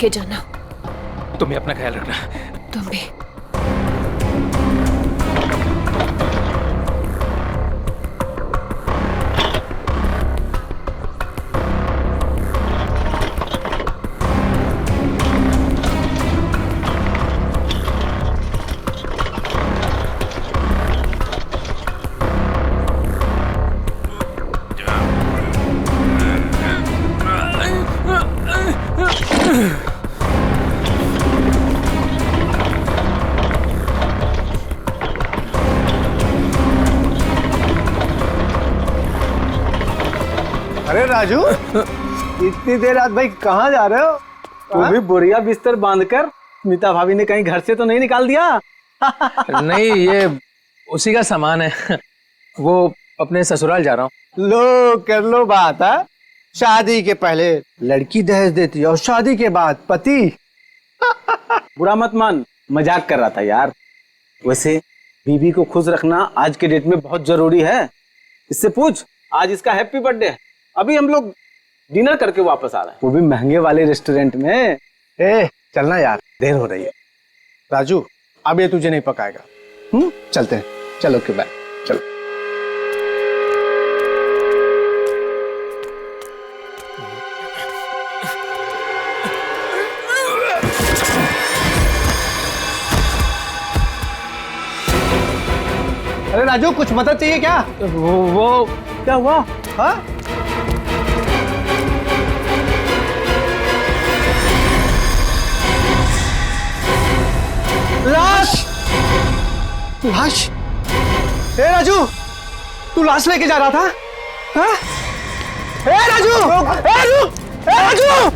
के जाना। तुम भी अपना ख्याल रखना। तुम भी। अरे राजू, इतनी देर रात भाई कहाँ जा रहे हो? वो भी बोरिया बिस्तर बांधकर। स्मिता भाभी ने कहीं घर से तो नहीं निकाल दिया? नहीं, ये उसी का सामान है। वो अपने ससुराल जा रहा हूँ। लो कर लो बात है। शादी के पहले लड़की दहेज देती है और शादी के बाद पति। बुरा मत मान, मजाक कर रहा था यार। वैसे बीवी को खुश रखना आज के डेट में बहुत जरूरी है। इससे पूछ, आज इसका हैप्पी बर्थडे है। अभी हम लोग डिनर करके वापस आ रहे हैं, वो भी महंगे वाले रेस्टोरेंट में। चलना यार, देर हो रही है। राजू, अब ये तुझे नहीं पकाएगा। चलते हैं। चलो के बाय। चलो। अरे राजू, कुछ मदद चाहिए क्या? वो क्या हुआ? हाँ? लाश! लाश? ए राजू, तू लाश लेके जा रहा था? हाँ? ए राजू! ए राजू! ए राजू!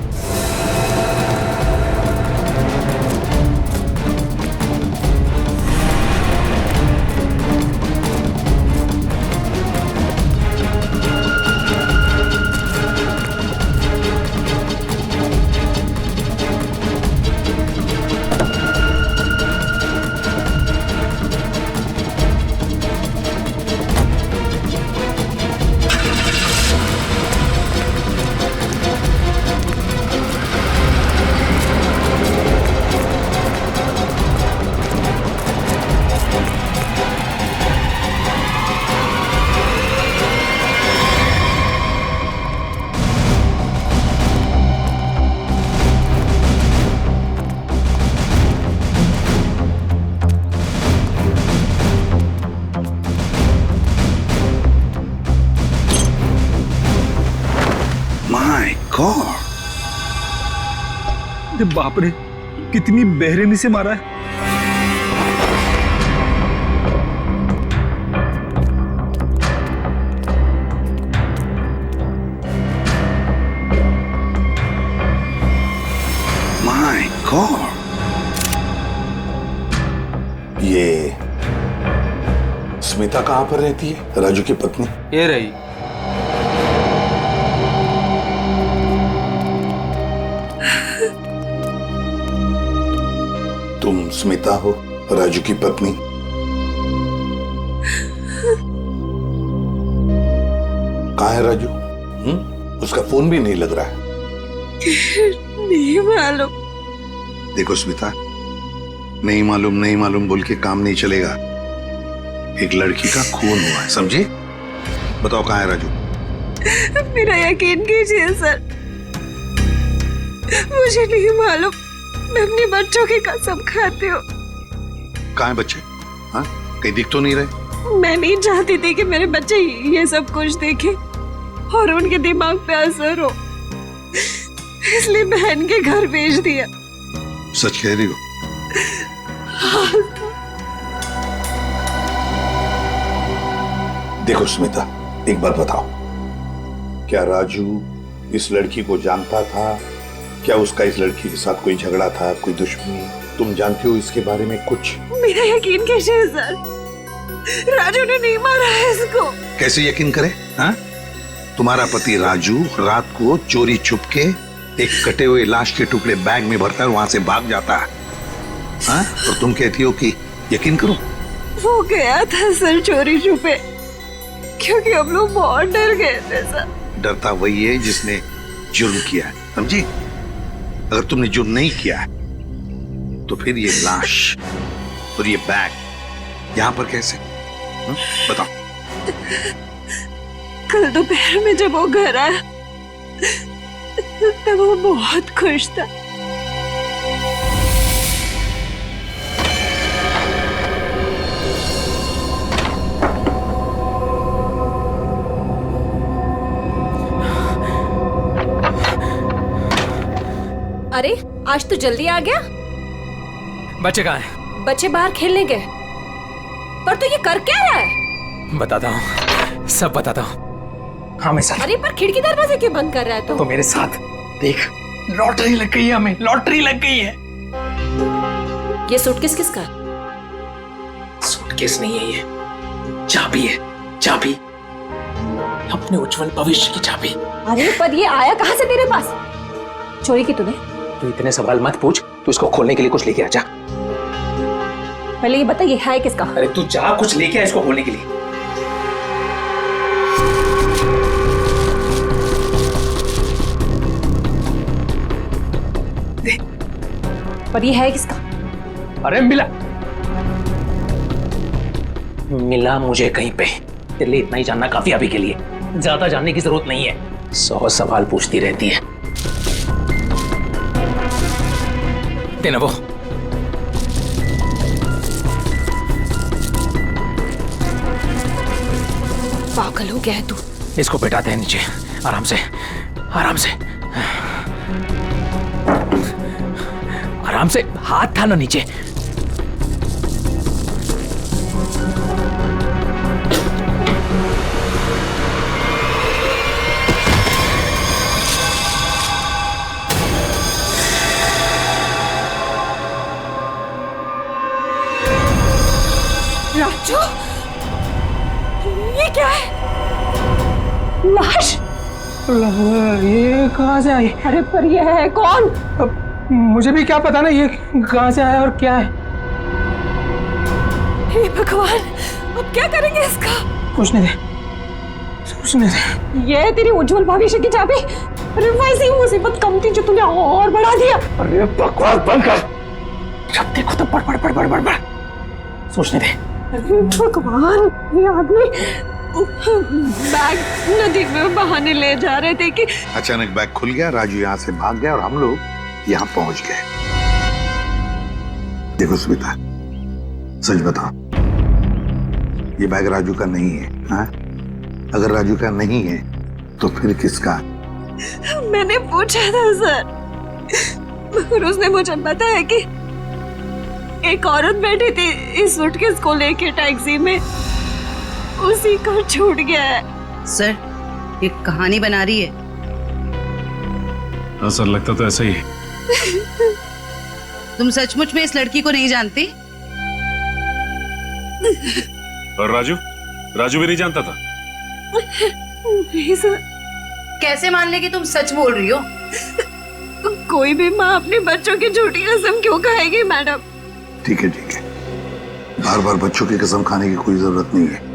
अरे बाप रे, कितनी बेरहमी से मारा है। माय गॉड, ये स्मिता कहाँ पर रहती है? राजू की पत्नी ये रही। तुम स्मिता हो, राजू की पत्नी? कहाँ है राजू? उसका फोन भी नहीं लग रहा है। नहीं मालूम। देखो स्मिता, नहीं मालूम बोल के काम नहीं चलेगा। एक लड़की का खून हुआ है, समझे? बताओ कहाँ है राजू? मेरा यकीन कीजिए सर, मुझे नहीं मालूम। मैं अपने बच्चों की कसम खाती हूँ। कहाँ है बच्चे? हाँ, कहीं दिख तो नहीं रहे? मैं नहीं चाहती थी कि मेरे बच्चे ये सब कुछ देखें और उनके दिमाग पे असर हो, इसलिए बहन के घर भेज दिया। सच कह रही हो? देखो स्मिता, एक बात बताओ, क्या राजू इस लड़की को जानता था? क्या उसका इस लड़की के साथ कोई झगड़ा था, कोई दुश्मनी? तुम जानती हो इसके बारे में कुछ? मेरा यकीन कीजिए सर, राजू ने नहीं मारा है इसको। कैसे यकीन करे? हाँ? तुम्हारा पति राजू रात को चोरी छुपके एक कटे हुए लाश के टुकड़े बैग में भरता है, वहां से भाग जाता है। हाँ? और तुम कहती हो कि यकीन करो? वो गया था सर चोरी छुपे, क्योंकि हम लोग बहुत डर गए थे सर। डरता वही है जिसने जुर्म किया है, समझी? अगर तुमने जो नहीं किया है तो फिर ये लाश और ये बैग यहाँ पर कैसे? बताओ। कल दोपहर में जब वो घर आया तब वो बहुत खुश था। अरे आज तो जल्दी आ गया। बच्चे कहाँ हैं? बच्चे बाहर खेलने गए। पर तू ये कर क्या रहा है? बताता हूँ, सब बताता हूँ। हाँ, मैं साथ। अरे पर खिड़की दरवाजे क्यों बंद कर रहा है तू? तो मेरे साथ देख, लॉटरी लग गई है, हमें लॉटरी लग गई है। ये सूटकेस किसका? सूटकेस नहीं है, ये चाबी है, चाबी, अपने उज्जवल भविष्य की चाबी। अरे पर ये आया कहाँ से तेरे पास? चोरी की तूने? तू इतने सवाल मत पूछ, तू इसको खोलने के लिए कुछ लेके आ जा। पहले ये बता ये है किसका? अरे तू जा, कुछ लेके आ इसको खोलने के लिए। दे। पर ये है किसका? अरे मिला मुझे कहीं पे। तेरे लिए इतना ही जानना काफी अभी के लिए, ज्यादा जानने की जरूरत नहीं है। 100 सवाल पूछती रहती है। देना वो। पागल हो गया है तू। इसको बैठाते हैं नीचे, आराम से, आराम से, आराम से। हाथ था ना नीचे। राजू, ये क्या है? लाश? ये कहाँ से आई? अरे पर ये है कौन? अब मुझे भी क्या पता ना ये कहाँ से आया और क्या है। हे भगवान, अब क्या करेंगे इसका? कुछ नहीं दे, कुछ नहीं दे। ये तेरी उज्जवल भविष्य की चाबी। अरे वैसे ही मुसीबत कम थी जो तूने और बढ़ा दिया। अरे बकवास बंद कर। जब देखो तो बड़ बड़ बड़ बड़ बड़ बड़। सोचने दे। भगवान, ये आदमी बैग नदी में बहाने ले जा रहे थे कि अचानक बैग खुल गया, राजू यहाँ से भाग गया और हम लोग यहाँ पहुंच गए। देखो स्मिता, सच बताओ, ये बैग राजू का नहीं है? हाँ? अगर राजू का नहीं है तो फिर किसका? मैंने पूछा था सर, मगर उसने मुझे बताया कि एक औरत बैठी थी इस सूटकेस को लेके टैक्सी में, उसी को छूट गया है। सर, ये कहानी बना रही है। हाँ सर, लगता तो ऐसा ही है। तुम सचमुच में इस लड़की को नहीं जानती? और राजू भी नहीं जानता था? नहीं सर। कैसे मान ले कि तुम सच बोल रही हो? कोई भी माँ अपने बच्चों की झूठी कसम क्यों खाएगी मैडम? ठीक है, ठीक है, बार बार बच्चों की कसम खाने की कोई जरूरत नहीं है।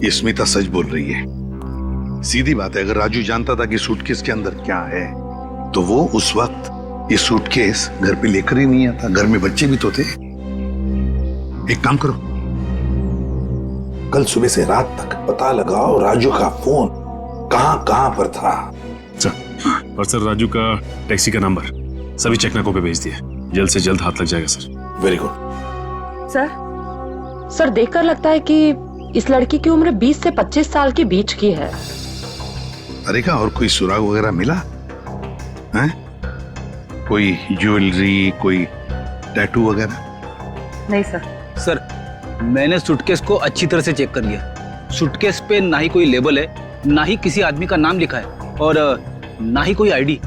ये स्मिता सच बोल रही है। सीधी बात है, अगर राजू जानता था कि सूटकेस के अंदर क्या है तो वो उस वक्त ये सूटकेस घर पे लेकर ही नहीं आता। घर में बच्चे भी तो थे। एक काम करो, कल सुबह से रात तक पता लगाओ राजू का फोन कहां कहां पर था। सर, और सर राजू का टैक्सी का नंबर सभी चेकनाकों पे भेज दिया। जल्द से जल्द हाथ लग जाएगा सर। Very good. सर देखकर लगता है कि इस लड़की की उम्र 20 से 25 साल के बीच की है। अरे का और कोई सुराग वगैरह मिला है? कोई ज्वेलरी, कोई टैटू वगैरह? नहीं सर। सर, मैंने सूटकेस को अच्छी तरह से चेक कर लिया। सूटकेस पे ना ही कोई लेबल है, ना ही किसी आदमी का नाम लिखा है और ना ही कोई आईडी।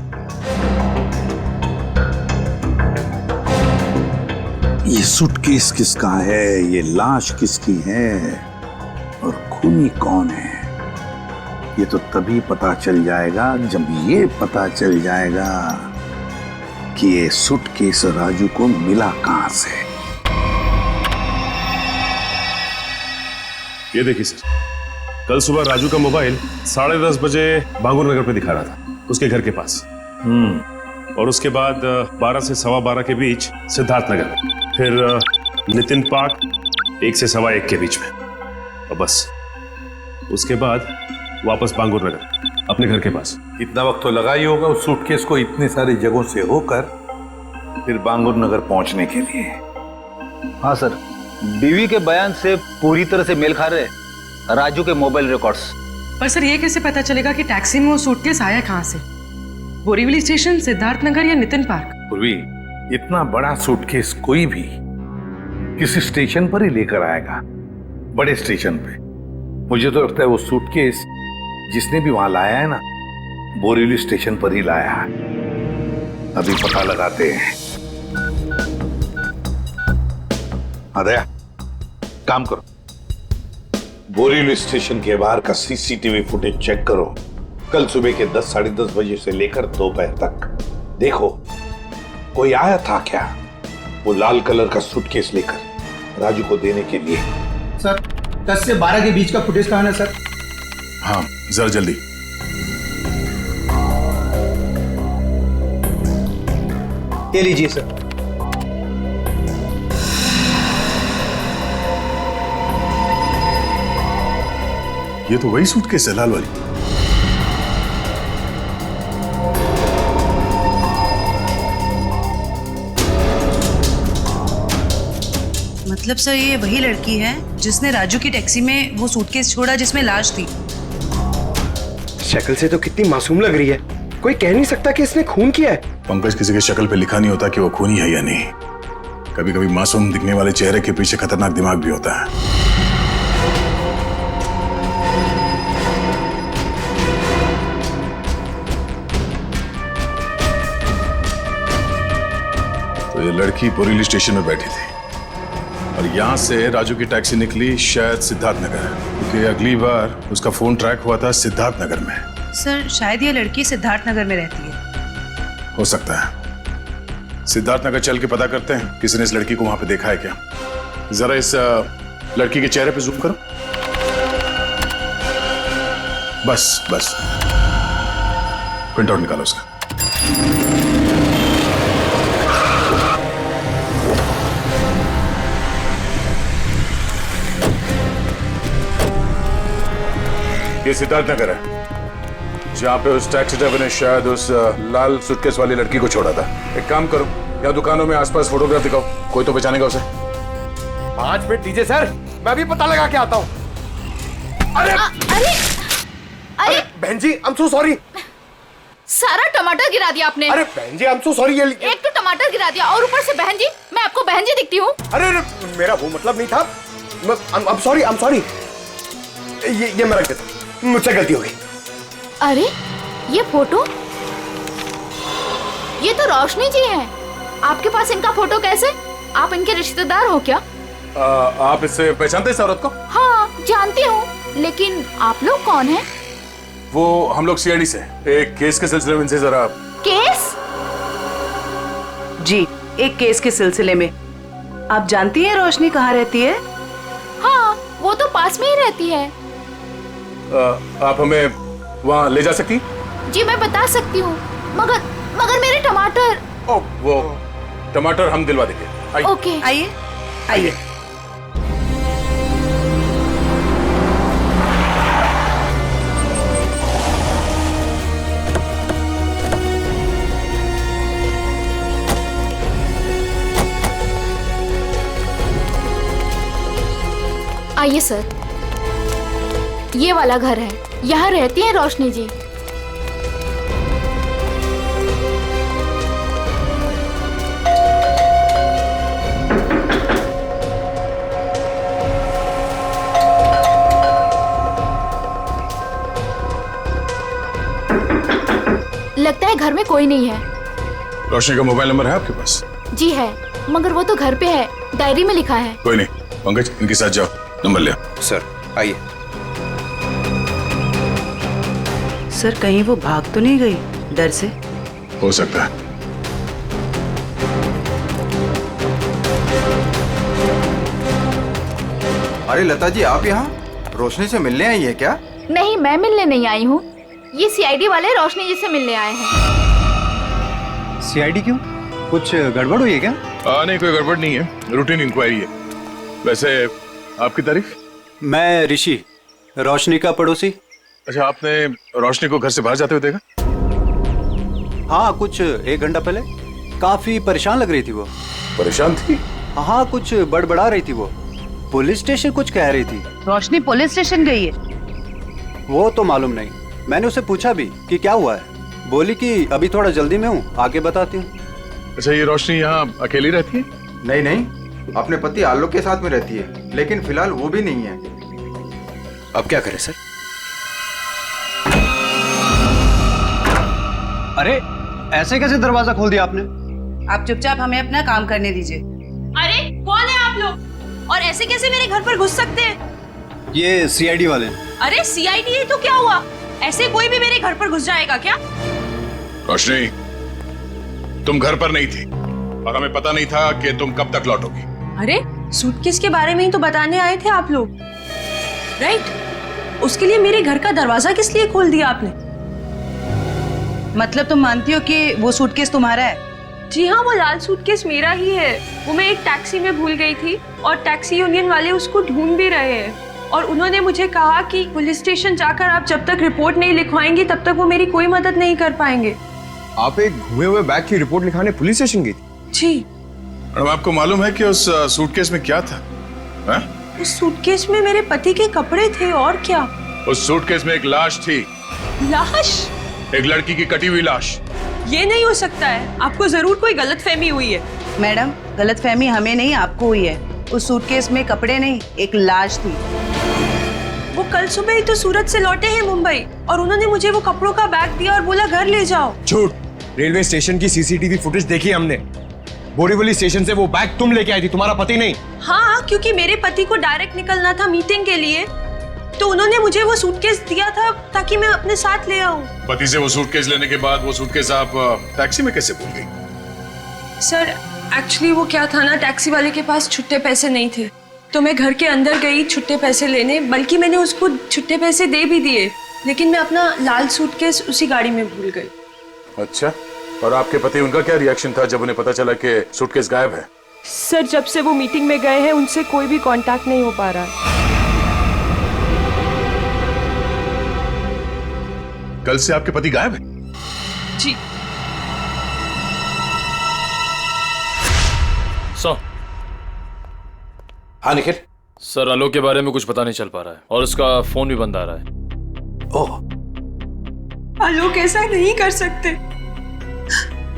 ये सूटकेस किसका है, ये लाश किसकी है और खूनी कौन है, ये तो तभी पता चल जाएगा जब ये पता चल जाएगा कि ये सूटकेस राजू को मिला कहां से। ये देखिए सर, कल सुबह राजू का मोबाइल 10:30 बजे बांगुर नगर पे दिखा रहा था। उसके घर के पास। और उसके बाद 12 से 12:15 के बीच सिद्धार्थ नगर, फिर नितिन पार्क 1 से 1:15 के बीच में, और बस उसके बाद वापस बांगुर नगर अपने घर के पास। इतना वक्त तो लगा ही होगा उस सूटकेस को इतनी सारी जगहों से होकर फिर बांगुर नगर पहुंचने के लिए। हाँ सर, बीवी के बयान से पूरी तरह से मेल खा रहे राजू के मोबाइल रिकॉर्ड्स। पर सर ये कैसे पता चलेगा कि टैक्सी में वो सूटकेस आया कहाँ से? बोरीवली स्टेशन, सिद्धार्थ नगर या नितिन पार्क? पूर्वी, इतना बड़ा सूटकेस कोई भी किसी स्टेशन पर ही लेकर आएगा, बड़े स्टेशन पे। मुझे तो लगता है वो सूटकेस जिसने भी वहां लाया है ना, बोरीवली स्टेशन पर ही लाया है। अभी पता लगाते हैं। दया, काम करो, बोरीवली स्टेशन के बाहर का सीसीटीवी फुटेज चेक करो। कल सुबह के 10, साढ़े 10 बजे से लेकर दोपहर तक देखो कोई आया था क्या वो लाल कलर का सूटकेस लेकर राजू को देने के लिए। सर 10 से 12 के बीच का फुटेज कहाँ है सर? हाँ, जरा जल्दी। ये लीजिए सर। ये तो वही सूटकेस है, लाल वाली। मतलब सर ये वही लड़की है जिसने राजू की टैक्सी में वो सूटकेस छोड़ा जिसमें लाश थी। शक्ल से तो कितनी मासूम लग रही है, कोई कह नहीं सकता कि इसने खून किया है। पंकज, किसी की शक्ल पे लिखा नहीं होता कि वो खूनी है या नहीं। कभी कभी मासूम दिखने वाले चेहरे के पीछे खतरनाक दिमाग भी होता है। तो ये लड़की बोरीवली स्टेशन में बैठी थी और यहाँ से राजू की टैक्सी निकली शायद सिद्धार्थ नगर, क्योंकि अगली बार उसका फोन ट्रैक हुआ था सिद्धार्थ नगर में। सर शायद ये लड़की सिद्धार्थ नगर में रहती है। हो सकता है। सिद्धार्थ नगर चल के पता करते हैं किसी ने इस लड़की को वहां पे देखा है क्या। जरा इस लड़की के चेहरे पे जूम करो। बस बस, प्रिंट आउट निकालो उसका। ये सिद्धार्थ नगर है जहाँ पे उस टैक्सी ड्राइवर ने शायद उस लाल सूटकेस वाली लड़की को छोड़ा था। एक काम करो, या दुकानों में आसपास फोटोग्राफ दिखाओ, कोई तो पहचानेगा उसे। 5 मिनट दीजिए सर, मैं भी पता लगा के आता हूँ। अरे बहन जी, आई एम सो सॉरी। सारा टमाटर गिरा दिया आपने। अरे बहन जी, आई एम सो सॉरी। एक तो टमाटर गिरा दिया और ऊपर से बहन जी, मैं आपको बहन जी दिखती हूँ? अरे मेरा वो मतलब नहीं था। I am sorry. ये मैं रख देता हूँ, मुझसे गलती हो गई। अरे ये फोटो, ये तो रोशनी जी हैं। आपके पास इनका फोटो कैसे? आप इनके रिश्तेदार हो क्या? आप इससे पहचानते हैं इस औरत को? हाँ जानती हूँ, लेकिन आप लोग कौन हैं? वो हम लोग सीआईडी से एक केस के सिलसिले में इनसे जरा। केस? जी, एक केस के सिलसिले में। आप जानती हैं रोशनी कहाँ रहती है? हाँ, वो तो पास में ही रहती है। आप हमें वहाँ ले जा सकती? जी मैं बता सकती हूँ, मगर मेरे टमाटर। वो टमाटर हम दिलवा देंगे। आइए। ओके आइए आइए। आइए सर, ये वाला घर है, यहाँ रहती है रोशनी जी। लगता है घर में कोई नहीं है। रोशनी का मोबाइल नंबर है आपके पास? जी है, मगर वो तो घर पे है, डायरी में लिखा है। कोई नहीं, पंकज इनके साथ जाओ, नंबर ले। सर आइए। सर कहीं वो भाग तो नहीं गई डर से? हो सकता है। अरे लता जी, आप यहाँ रोशनी से मिलने आई है क्या? नहीं, मैं मिलने नहीं आई हूँ। ये सीआईडी वाले रोशनी जी से मिलने आए हैं। सीआईडी क्यों? कुछ गड़बड़ हुई है क्या? नहीं, कोई गड़बड़ नहीं है, रूटीन इंक्वायरी है। वैसे आपकी तारीफ? मैं ऋषि, रोशनी का पड़ोसी। अच्छा, आपने रोशनी को घर से बाहर जाते हुए देखा? हाँ, कुछ 1 घंटा पहले। काफी परेशान लग रही थी वो। परेशान थी? हाँ, कुछ बड़बड़ा रही थी वो। पुलिस स्टेशन कुछ कह रही थी। रोशनी पुलिस स्टेशन गई है? वो तो मालूम नहीं, मैंने उसे पूछा भी कि क्या हुआ है। बोली कि अभी थोड़ा जल्दी में हूँ, आगे बताती हूँ। अच्छा, ये रोशनी यहाँ अकेली रहती है? नहीं नहीं, अपने पति आलोक के साथ में रहती है, लेकिन फिलहाल वो भी नहीं है। अब क्या करें सर? अरे ऐसे कैसे दरवाजा खोल दिया आपने? आप चुपचाप हमें अपना काम करने दीजिए। अरे कौन है आप लोग, और ऐसे कैसे मेरे घर पर घुस सकते हैं? ये सीआईडी वाले। अरे सीआईडी है तो क्या हुआ? ऐसे कोई भी मेरे घर पर घुस जाएगा क्या? रोशनी, तुम घर पर नहीं थी और हमें पता नहीं था कि तुम कब तक लौटोगी। अरे सूटकेस के बारे में ही तो बताने आए थे आप लोग, राइट? उसके लिए मेरे घर का दरवाजा किस लिए खोल दिया आपने? मतलब तुम मानती हो कि वो सूटकेस तुम्हारा है? जी हाँ, वो लाल सूटकेस मेरा ही है। वो मैं एक टैक्सी में भूल गई थी और टैक्सी यूनियन वाले उसको ढूंढ भी रहे हैं, और उन्होंने मुझे कहा कि पुलिस स्टेशन जाकर आप जब तक रिपोर्ट नहीं लिखवाएंगे तब तक वो मेरी कोई मदद नहीं कर पाएंगे। आप एक घुमे हुए बैग की रिपोर्ट लिखाने पुलिस स्टेशन गई थी? जी। मैडम, आपको मालूम है कि उस सूटकेस में क्या था? है? उस सूटकेस में मेरे पति के कपड़े थे, और क्या? उस सूटकेस में एक लाश थी। लाश? एक लड़की की कटी हुई लाश। ये नहीं हो सकता है, आपको जरूर कोई गलतफहमी हुई है। मैडम, गलतफहमी हमें नहीं, आपको हुई है। उस सूटकेस में कपड़े नहीं, एक लाश थी। वो कल सुबह ही तो सूरत से लौटे हैं मुंबई, और उन्होंने मुझे वो कपड़ों का बैग दिया और बोला घर ले जाओ। झूठ। रेलवे स्टेशन की सीसीटीवी फुटेज देखी हमने। बोरीवली स्टेशन से वो बैग तुम लेके आई थी, तुम्हारा पति नहीं। हाँ, क्योंकि मेरे पति को डायरेक्ट निकलना था मीटिंग के लिए, तो उन्होंने मुझे वो सूटकेस दिया था ताकि मैं अपने साथ ले आऊं। पति से वो सूटकेस लेने के बाद वो सूटकेस आप टैक्सी में कैसे भूल गई? सर, एक्चुअली वो क्या था ना, टैक्सी वाले के पास छुट्टे पैसे नहीं थे, तो मैं घर के अंदर गई छुट्टे पैसे लेने, बल्कि मैंने उसको छुट्टे पैसे दे भी दिए, लेकिन मैं अपना लाल सूटकेस उसी गाड़ी में भूल गई। अच्छा, और आपके पति, उनका क्या रिएक्शन था जब उन्हें पता चला कि सूटकेस गायब है? सर, जब से वो मीटिंग में गए हैं उनसे कोई भी कांटेक्ट नहीं हो पा रहा है। कल से आपके पति गायब है? जी। सर। हाँ निखिल। सर, आलोक के बारे में कुछ पता नहीं चल पा रहा है और उसका फोन भी बंद आ रहा है। ओह। आलोक ऐसा नहीं कर सकते।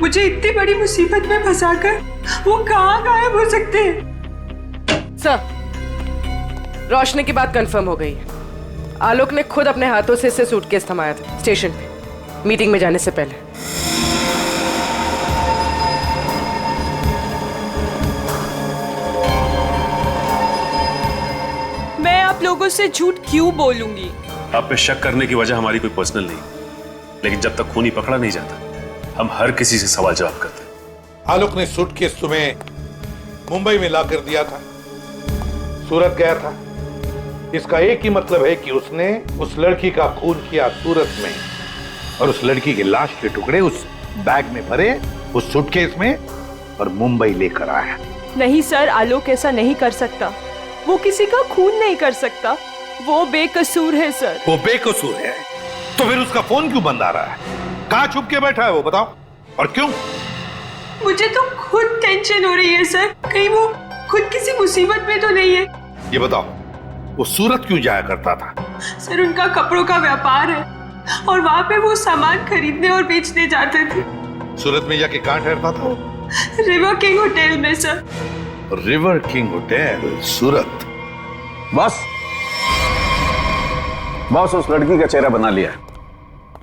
मुझे इतनी बड़ी मुसीबत में फंसाकर वो कहाँ गायब हो सकते हैं? सर, रोशनी की बात कंफर्म हो गई है। आलोक ने खुद अपने हाथों से इसे सूटकेस थमाया था स्टेशन पे, मीटिंग में जाने से पहले। मैं आप लोगों से झूठ क्यों बोलूंगी? आप पे शक करने की वजह हमारी कोई पर्सनल नहीं, लेकिन जब तक खूनी पकड़ा नहीं जाता हम हर किसी से सवाल जवाब करते हैं। आलोक ने सूटकेस तुम्हें मुंबई में ला कर दिया था, सूरत गया था। इसका एक ही मतलब है कि उसने उस लड़की का खून किया सूरत में, और उस लड़की की लाश के टुकड़े उस बैग में भरे, उस सूटकेस में, और मुंबई लेकर आया। नहीं सर, आलोक ऐसा नहीं कर सकता। वो किसी का खून नहीं कर सकता, वो बेकसूर है सर। वो बेकसूर है तो फिर उसका फोन क्यों बंद आ रहा है? कहाँ छुप के बैठा है वो, बताओ, और क्यों? मुझे तो खुद टेंशन हो रही है सर, कहीं वो खुद किसी मुसीबत में तो नहीं है। ये बताओ, वो सूरत क्यों जाया करता था? सर, उनका कपड़ों का व्यापार है और वहाँ पे वो सामान खरीदने और बेचने जाते थे। सूरत में जाके कहाँ ठहरता था? रिवर किंग होटल में सर। रिवर किंग होटल, सूरत। बॉस उस लड़की का चेहरा बना लिया,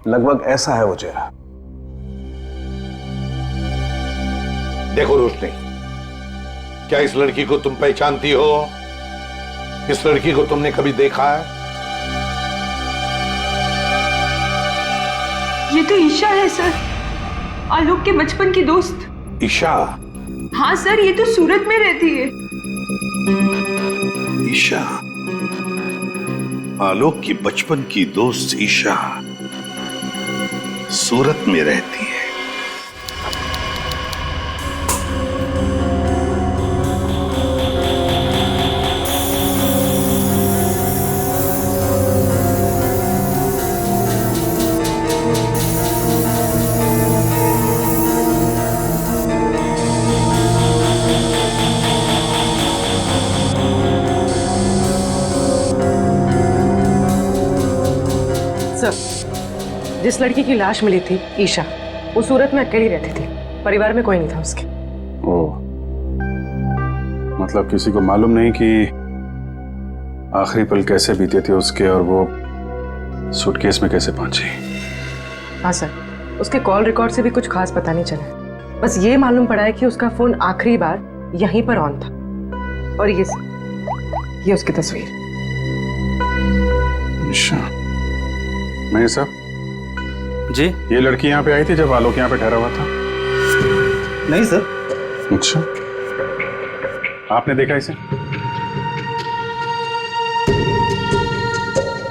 लगभग ऐसा है वो चेहरा। देखो रोशनी, क्या इस लड़की को तुम पहचानती हो? इस लड़की को तुमने कभी देखा है? ये तो ईशा है सर, आलोक के बचपन की दोस्त। ईशा? हाँ सर, ये तो सूरत में रहती है। ईशा, आलोक की बचपन की दोस्त ईशा। सूरत में रहती है। सर, जिस लड़की की लाश मिली थी ईशा, वो सूरत में अकेली रहती थी, परिवार में कोई नहीं था उसके। ओह, मतलब किसी को मालूम नहीं कि आखिरी पल कैसे बीते थे उसके और वो सूटकेस में कैसे पहुंची। हाँ सर, उसके कॉल रिकॉर्ड से भी कुछ खास पता नहीं चला। बस ये मालूम पड़ा है कि उसका फोन आखिरी बार यहीं पर ऑन था। और ये उसकी तस्वीर। अच्छा, मैं सब जी, ये लड़की यहाँ पे आई थी जब आलोक यहाँ पे ठहरा हुआ था? नहीं सर। अच्छा, आपने देखा इसे?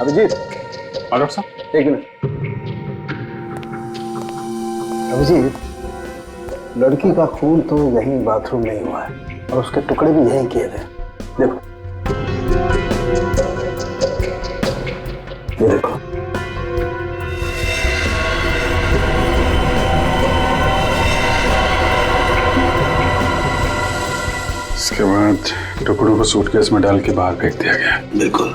अभिजीत, डॉक्टर साहब एक मिनट। अभिजीत, लड़की का खून तो यहीं बाथरूम में ही हुआ है और उसके टुकड़े भी यहीं किए थे। देखो, ये देखो। इसके बाद टुकड़ों को सूटकेस में डाल के बाहर फेंक दिया गया। बिल्कुल।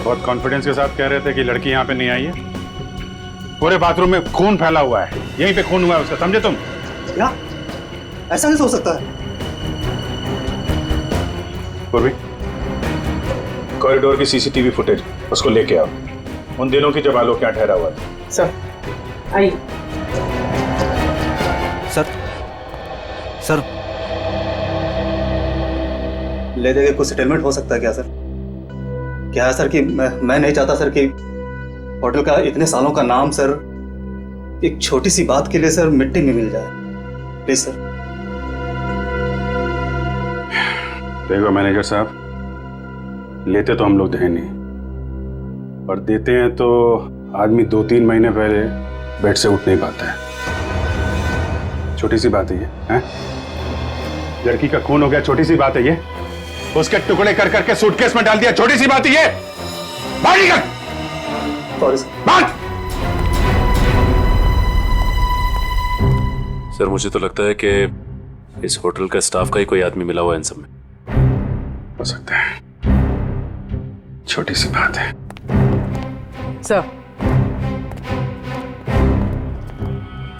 बहुत कॉन्फिडेंस के साथ कह रहे थे कि लड़की यहाँ पे नहीं आई है। पूरे बाथरूम में खून फैला हुआ है, यहीं पे खून हुआ है उसका, समझे तुम? क्या? ऐसा नहीं हो सकता है। पूर्वी, कॉरिडोर की सीसीटीवी फुटेज उसको लेके आओ, उन दिनों की जब आलोक यहाँ ठहरा हुआ था। सर, आई। सर, ले देके कुछ सेटलमेंट हो सकता है क्या सर? क्या है सर कि मैं नहीं चाहता सर कि होटल का इतने सालों का नाम सर एक छोटी सी बात के लिए सर मिट्टी में मिल जाए। Please sir. देखो मैनेजर साहब, लेते तो हम लोग हैं नहीं, और देते हैं तो आदमी 2-3 महीने पहले बेड से उठ नहीं पाता है। छोटी सी बात है ये, हैं? लड़की का खून हो गया, छोटी सी बात है ये। उसके टुकड़े कर करके सूटकेस में डाल दिया, छोटी सी बात है ये। बाहर निकल। Sorry sir. बात। सर, मुझे तो लगता है कि इस होटल का स्टाफ का ही कोई आदमी मिला हुआ है इन सब में। हो सकता है, छोटी सी बात है। Sir,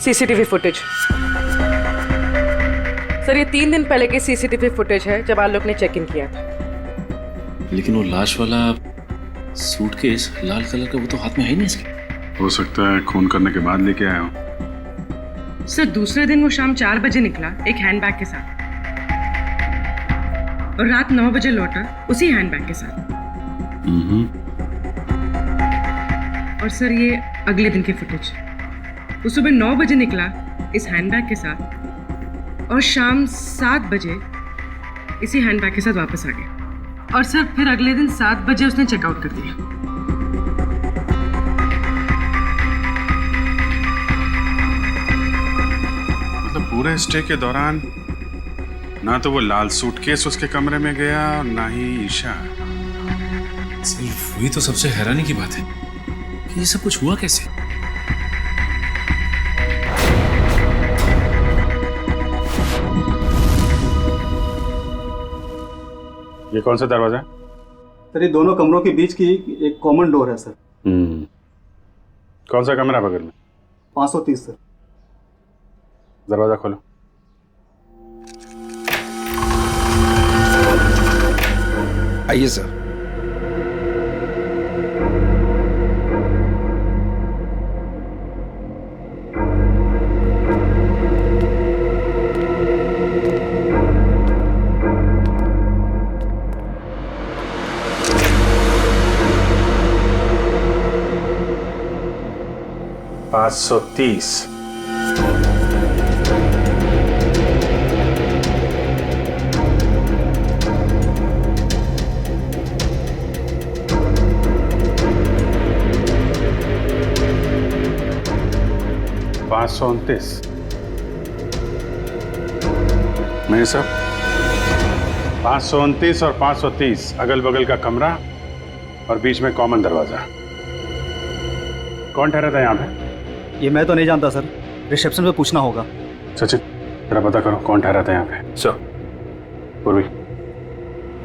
CCTV footage. सर, ये 3 दिन पहले की सीसीटीवी फुटेज है जब आलोक ने चेक इन किया था। लेकिन वो लाश वाला सूटकेस लाल कलर का, वो तो हाथ में है ही नहीं इसके। हो सकता है खून करने के बाद लेके आया हो। सर, दूसरे दिन वो शाम 4 बजे निकला एक हैंडबैग के साथ, और रात 9 बजे लौटा उसी हैंडबैग के साथ। और सर, ये अगले दिन की फुटेज। वो सुबह 9 बजे निकला इस हैंडबैग के साथ और शाम 7 बजे इसी हैंडबैग के साथ वापस आ गया। और सर, फिर अगले दिन 7 बजे उसने चेकआउट कर दिया। मतलब पूरे स्टे के दौरान ना तो वो लाल सूटकेस उसके कमरे में गया और ना ही ईशा। सिर्फ वही तो सबसे हैरानी की बात है कि ये सब कुछ हुआ कैसे। ये कौन सा दरवाजा है? सर, ये दोनों कमरों के बीच की एक कॉमन डोर है सर। कौन सा कमरा बगल में? 530 सर। दरवाजा खोलो। आइए सर। $530। 529 मेरे साहब 529 और 530 अगल बगल का कमरा और बीच में कॉमन दरवाजा। कौन ठहरा था यहाँ पे? ये मैं तो नहीं जानता सर, रिसेप्शन पे पूछना होगा। सचिन जरा पता करो कौन ठहरा था यहाँ पे। सर पूर्वी,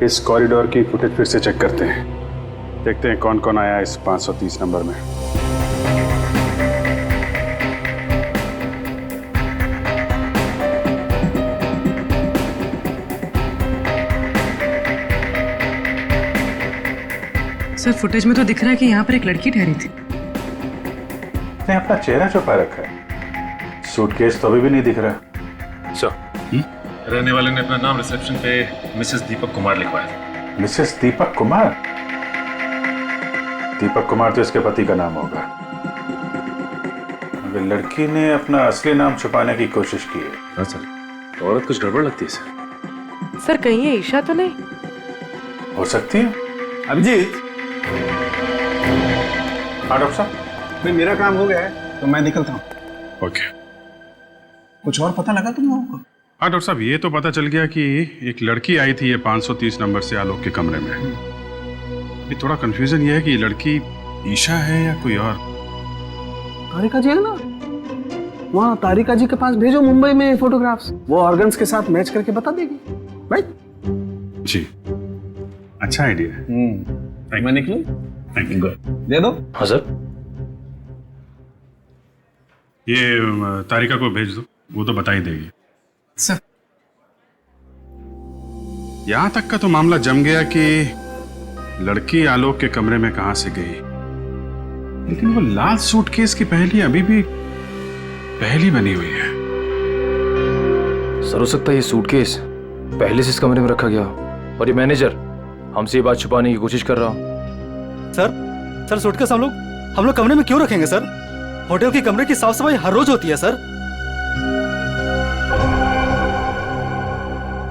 इस कॉरिडोर की फुटेज फिर से चेक करते हैं, देखते हैं कौन कौन आया इस 530 नंबर में। सर फुटेज में तो दिख रहा है कि यहाँ पर एक लड़की ठहरी थी। ने अपना चेहरा छुपा रखा है, सूटकेस तो अभी भी नहीं दिख रहा। सर रहने वाले ने अपना नाम रिसेप्शन पे मिसेस दीपक कुमार लिखवाया था। मिसेस दीपक कुमार? दीपक कुमार तो इसके पति का नाम होगा, मगर लड़की ने अपना असली नाम छुपाने की कोशिश की है। हाँ सर, औरत कुछ गड़बड़ लगती है सर। सर कहीं ये ईशा तो नहीं? हो सकती है। अभिजीत, हाँ डॉक्टर साहब। भाई मेरा काम हो गया है तो मैं निकलता हूँ। ओके। कुछ और पता लगा तुम लोगों को? हाँ डॉक्टर साहब, ये तो पता चल गया कि एक लड़की आई थी ये 530 नंबर से आलोक के कमरे में। अभी थोड़ा कंफ्यूजन ये है कि ये लड़की ईशा है या कोई और। तारिका जी है ना, वहाँ तारिका जी के पास भेजो मुंबई में फोटोग्राफ्स, वो ऑर्गन्स के साथ मैच करके बता देगी। राइट जी, अच्छा आइडिया है। मैं निकलूं? Thank you. दे दो। हाँ सर। ये तारिका को भेज दो, वो तो बता ही देगी। सर यहां तक का तो मामला जम गया कि लड़की आलोक के कमरे में कहां से गई, लेकिन वो लाल सूटकेस की पहेली अभी भी पहेली बनी हुई है। सर हो सकता है ये सूटकेस पहले से इस कमरे में रखा गया और ये मैनेजर हमसे ये बात छुपाने की कोशिश कर रहा हो। सर सूटकेस हम लोग कमरे में क्यों रखेंगे सर? होटल के कमरे की साफ सफाई हर रोज होती है सर।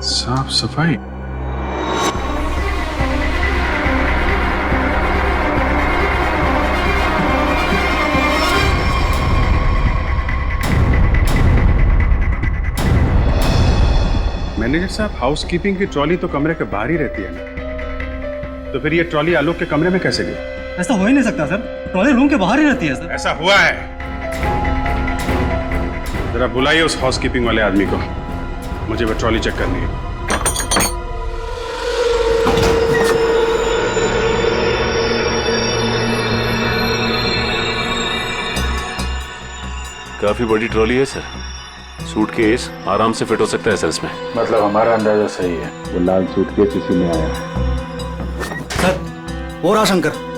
साफ सफाई? मैनेजर साहब, हाउसकीपिंग की ट्रॉली तो कमरे के बाहर ही रहती है ना, तो फिर ये ट्रॉली आलोक के कमरे में कैसे गई? ऐसा हो ही नहीं सकता सर, ट्रॉली रूम के बाहर ही रहती है सर। ऐसा हुआ है। जरा बुलाइए उस हाउसकीपिंग वाले आदमी को, मुझे वो ट्रॉली चेक करनी है। काफी बड़ी ट्रॉली है सर, सूटकेस आराम से फिट हो सकता है सर इसमें। मतलब हमारा अंदाजा सही है, वो लाल सूटकेस इसी में आया। सर वो रहा शंकर।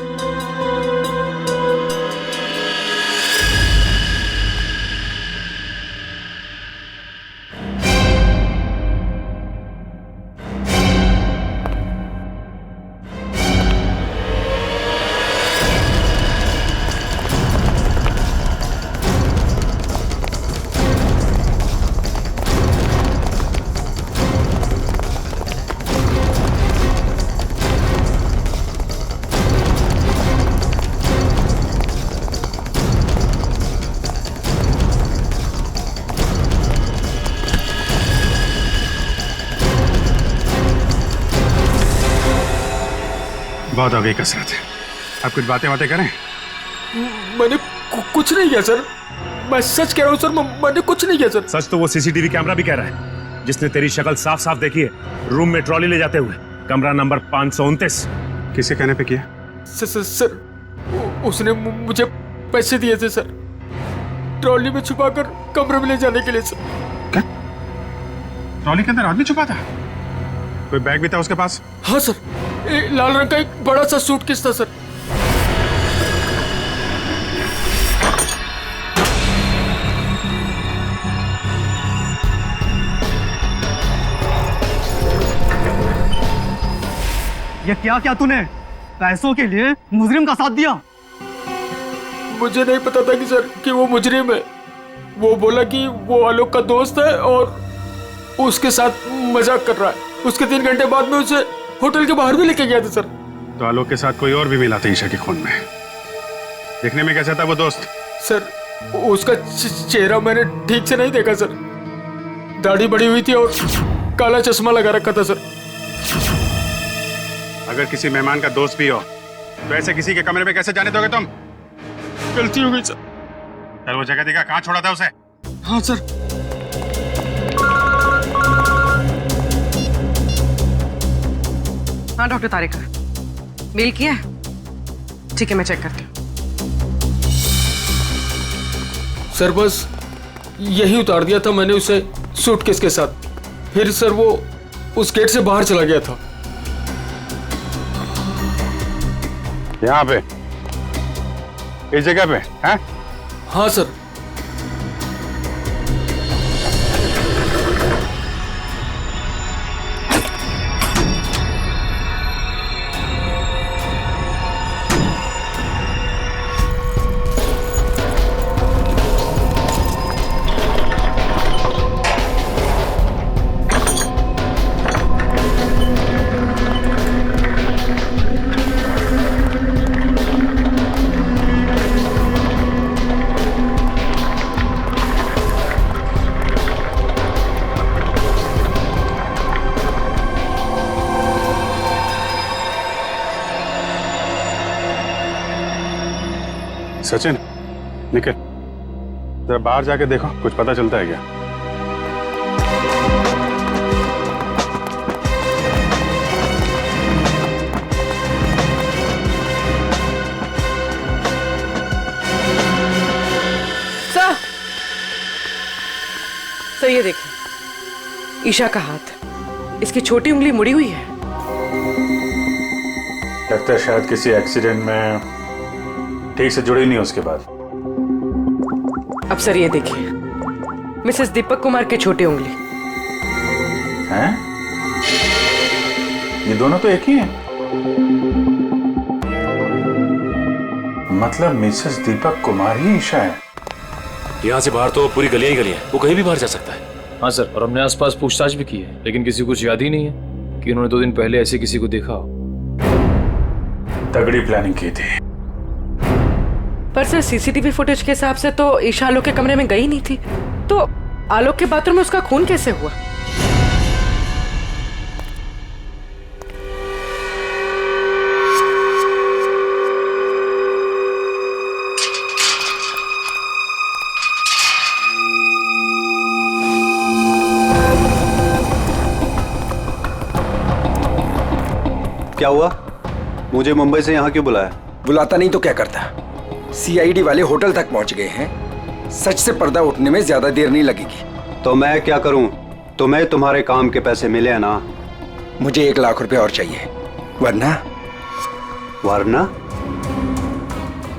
बहुत हो गई कसरत, आप कुछ बातें करें। मैंने कुछ नहीं किया सर, मैं सच कह रहा हूँ सर, मैंने कुछ नहीं किया सर। सच तो वो सीसीटीवी कैमरा भी कह रहा है, जिसने तेरी शक्ल साफ साफ देखी है रूम में ट्रॉली ले जाते हुए, कमरा नंबर 529। किसके कहने पे किया? सर उसने मुझे पैसे दिए थे सर, ट्रॉली में छुपाकर कमरे में ले जाने के लिए सर। क्या ट्रॉली के अंदर आदमी छुपा था? कोई बैग भी था उसके पास? हाँ सर, लाल रंग का एक बड़ा सा सूटकेस था सर। ये क्या क्या तूने पैसों के लिए मुजरिम का साथ दिया? मुझे नहीं पता था कि सर कि वो मुजरिम है। वो बोला कि वो आलोक का दोस्त है और उसके साथ मजाक कर रहा है। उसके 3 घंटे बाद में उसे होटल के बाहर भी लेके गया था सर। तो आलोक के साथ कोई और भी मिला था ईशा के खून में? देखने में कैसा था वो दोस्त? सर उसका चेहरा मैंने ठीक से नहीं देखा सर। दाढ़ी बड़ी हुई थी और काला चश्मा लगा रखा था सर। अगर किसी मेहमान का दोस्त भी हो तो ऐसे किसी के कमरे में कैसे जाने दोगे तुम? गलती हो गई सर। चल वो जगह दिखा, कहाँ छोड़ा था उसे? हाँ सर। हाँ डॉक्टर तारिका, मेल किया है? ठीक है, मैं चेक करती हूँ। सर बस यही उतार दिया था मैंने उसे सूटकेस के साथ। फिर सर वो उस गेट से बाहर चला गया था। यहाँ पे, इस जगह पे? हैं? हाँ सर। सचिन, निकल, जरा बाहर जाके देखो, कुछ पता चलता है क्या? सर ये देखिए, ईशा का हाथ, इसकी छोटी उंगली मुड़ी हुई है। लगता है शायद किसी एक्सीडेंट में ठीक से जुड़ी नहीं उसके बाद। अब सर ये देखिए, मिसेस दीपक कुमार की छोटी उंगली। हैं? ये दोनों तो एक ही हैं। मतलब मिसेस दीपक कुमार ही ईशा है। यहाँ से बाहर तो पूरी गलियां ही गलियां हैं, वो कहीं भी बाहर जा सकता है। हाँ सर, और हमने आसपास पूछताछ भी की है, लेकिन किसी को कुछ याद ही नहीं है कि उन्होंने 2 दिन पहले ऐसे किसी को देखा हो। तगड़ी प्लानिंग की थी। पर सर सीसीटीवी फुटेज के हिसाब से तो ईशा आलोक के कमरे में गई नहीं थी, तो आलोक के बाथरूम में उसका खून कैसे हुआ? क्या हुआ? मुझे मुंबई से यहाँ क्यों बुलाया? बुलाता नहीं तो क्या करता? सीआईडी वाले होटल तक पहुंच गए हैं। सच से पर्दा उठने में ज्यादा देर नहीं लगेगी। तो मैं क्या करूं? तुम्हें तुम्हारे काम के पैसे मिले हैं ना? मुझे 1 लाख रुपए और चाहिए,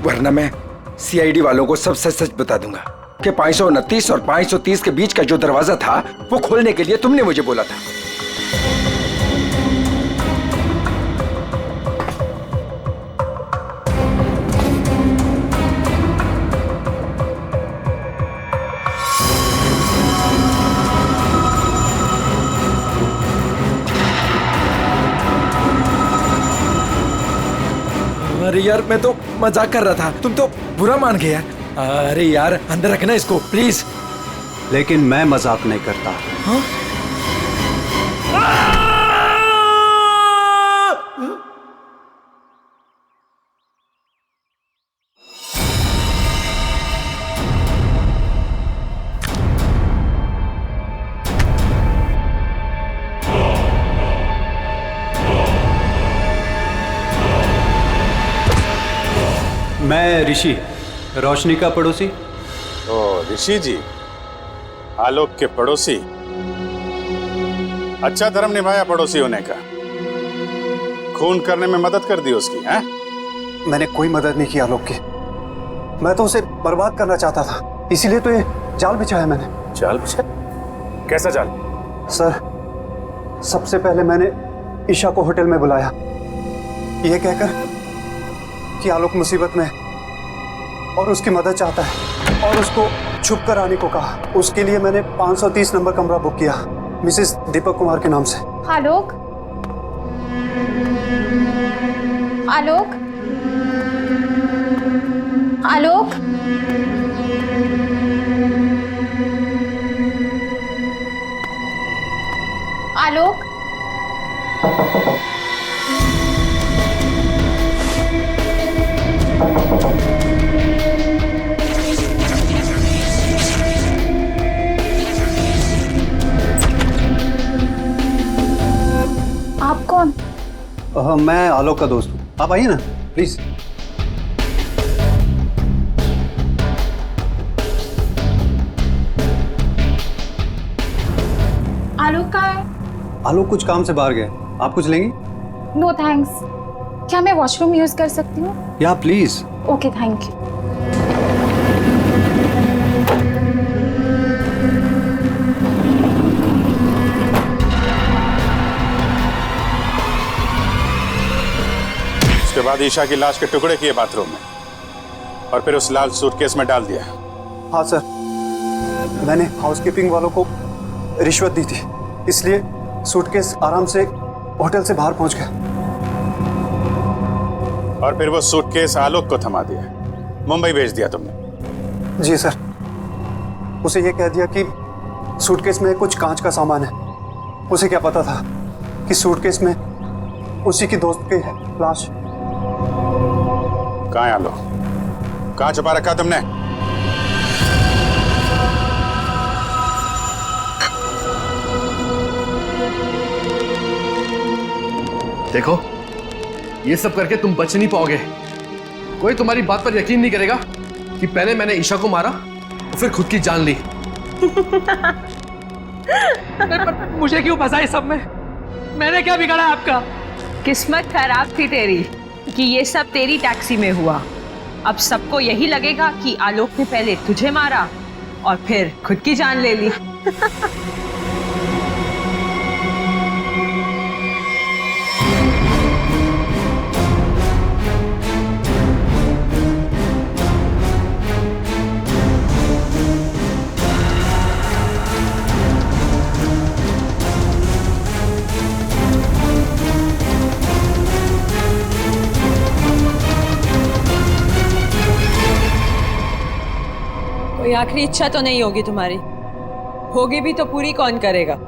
वरना मैं सीआईडी वालों को सब सच सच बता दूंगा कि 529 और 530 के बीच का जो दरवाजा था वो खोलने के लिए तुमने मुझे बोला था। अरे यार, मैं तो मजाक कर रहा था, तुम तो बुरा मान गए यार। अरे यार, अंदर रखना इसको प्लीज। लेकिन मैं मजाक नहीं करता। हाँ? मैं ऋषि, रोशनी का पड़ोसी। ओ ऋषि जी, आलोक के पड़ोसी। अच्छा धर्म निभाया पड़ोसी होने का। खून करने में मदद कर दी उसकी, हैं? मैंने कोई मदद नहीं की आलोक की। मैं तो उसे बर्बाद करना चाहता था, इसीलिए तो ये जाल बिछाया मैंने। जाल बिछाया? कैसा जाल? सर, सबसे पहले मैंने ईशा को होटल में बुलाया, ये कहकर कि आलोक मुसीबत में और उसकी मदद चाहता है, और उसको छुप कर आने को कहा। उसके लिए मैंने 530 नंबर कमरा बुक किया मिसेस दीपक कुमार के नाम से। आलोक, आलोक, आलोक, आलोक, आप कौन? मैं आलोक का दोस्त हूँ, आप आइए ना प्लीज। आलोक का है? आलोक कुछ काम से बाहर गए, आप कुछ लेंगी? No thanks. क्या मैं वॉशरूम यूज कर सकती हूँ? या प्लीज। Okay, thank you. उसके बाद ईशा की लाश के टुकड़े किए बाथरूम में और फिर उस लाल सूटकेस में डाल दिया। हाँ सर, मैंने हाउसकीपिंग वालों को रिश्वत दी थी, इसलिए सूटकेस आराम से होटल से बाहर पहुंच गया। और फिर वो सूटकेस आलोक को थमा दिया, मुंबई भेज दिया तुमने। जी सर, उसे ये कह दिया कि सूटकेस में कुछ कांच का सामान है। उसे क्या पता था कि सूटकेस में उसी की दोस्त की लाश। कहाँ है आलोक? कहाँ छुपा रखा तुमने? देखो, ये सब करके तुम बच नहीं पाओगे। कोई तुम्हारी बात पर यकीन नहीं करेगा कि पहले मैंने ईशा को मारा और फिर खुद की जान ली। मुझे क्यों फंसा इस सब में? मैंने क्या बिगाड़ा आपका? किस्मत खराब थी तेरी कि ये सब तेरी टैक्सी में हुआ। अब सबको यही लगेगा कि आलोक ने पहले तुझे मारा और फिर खुद की जान ले ली। कोई आखिरी इच्छा तो नहीं होगी तुम्हारी? होगी भी तो पूरी कौन करेगा?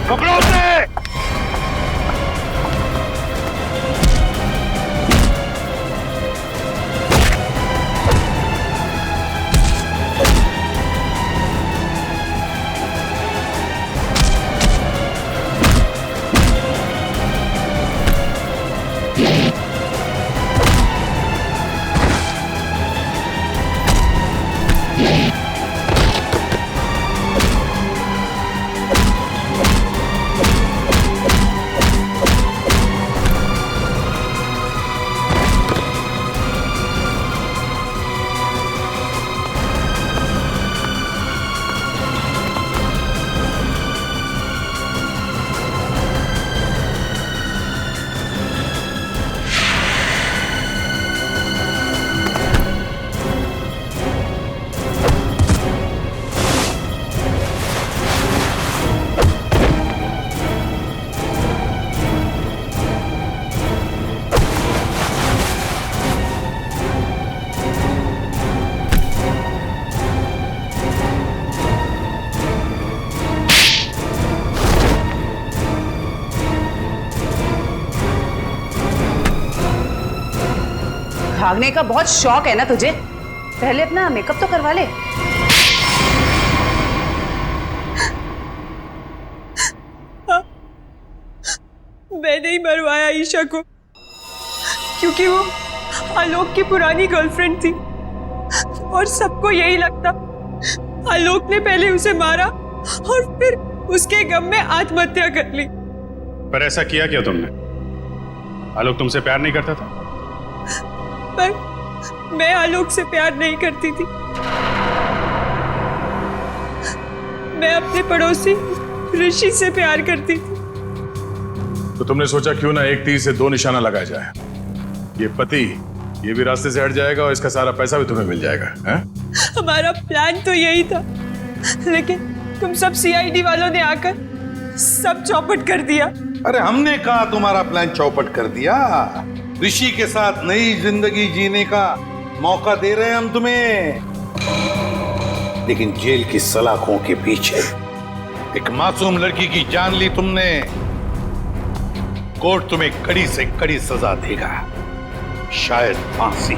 पकड़ो उसे! भागने का बहुत शौक है ना तुझे? पहले अपना मेकअप तो करवा ले। मैंने ही मरवाया ईशा को, क्योंकि वो आलोक की पुरानी गर्लफ्रेंड थी और सबको यही लगता आलोक ने पहले उसे मारा और फिर उसके गम में आत्महत्या कर ली। पर ऐसा किया क्यों तुमने? आलोक तुमसे प्यार नहीं करता था? पर मैं आलोक से प्यार नहीं करती थी। मैं अपने पड़ोसी ऋषि से प्यार करती थी। तो तुमने सोचा क्यों ना एक तीर से दो निशाना लगाया जाए। ये पति ये भी रास्ते से हट जाएगा और इसका सारा पैसा भी तुम्हें मिल जाएगा। हैं? हमारा प्लान तो यही था, लेकिन तुम सब सीआईडी वालों ने आकर सब चौपट कर दिया। अरे हमने कहा तुम्हारा प्लान चौपट कर दिया। ऋषि के साथ नई जिंदगी जीने का मौका दे रहे हैं हम तुम्हें, लेकिन जेल की सलाखों के पीछे एक मासूम लड़की की जान ली तुमने। कोर्ट तुम्हें कड़ी से कड़ी सजा देगा, शायद फांसी।